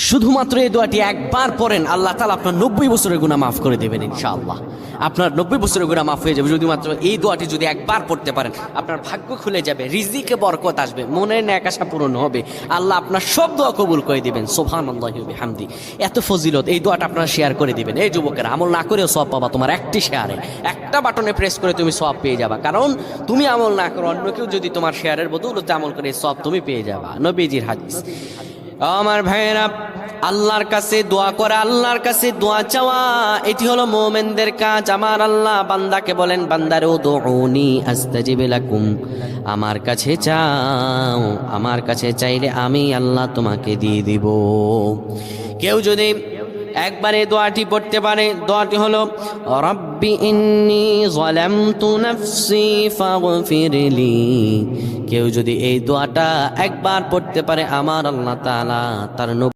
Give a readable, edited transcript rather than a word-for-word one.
শুধুমাত্র এই দোয়াটি একবার পড়েন, আল্লাহ তাআলা আপনার 90 বছরের গুনাহ মাফ করে দেবেন ইনশাআল্লাহ। আপনার 90 বছরের গুনাহ মাফ হয়ে যাবে শুধুমাত্র এই দোয়াটি যদি একবার পড়তে পারেন। আপনার ভাগ্য খুলে যাবে, রিজিকে বরকত আসবে, মনের ন্যাক আশা পূরণ হবে, আল্লাহ আপনার সব দোয়া কবুল করে দিবেন। সুবহানাল্লাহি ওয়া বিহামদি। এত ফজিলত, এই দোয়াটা আপনারা শেয়ার করে দিবেন। এই যুবকেরা, আমল না করেও সওয়াব পাবা। তোমার একটি শেয়ারে, একটা বাটনে প্রেস করে তুমি সওয়াব পেয়ে যাবা। কারণ তুমি আমল না করো, অন্য কেউ যদি তোমার শেয়ারের বদৌলতে আমল করে, সওয়াব তুমি পেয়ে যাবা। নবীজির হাদিস। আমার ভাইয়েরা, আল্লাহর কাছে দোয়া করা, আল্লাহর কাছে দোয়া চাওয়া, এটি হলো মুমিনদের কাজ। আমার আল্লাহ বান্দাকে বলেন, বান্দারে উদউনি আস্তাজিব লাকুম, আমার কাছে চাও, আমার কাছে চাইলে আমি আল্লাহ তোমাকে দিয়ে দিব। কেউ যদি একবারে দোয়াটি পড়তে পারে, দোয়াটি হলো রব্বি ইন্নী যালামতু নাফসি ফাগফিরলি। কেউ যদি এই দোয়াটা একবার পড়তে পারে, আমার আল্লাহ তাআলা তার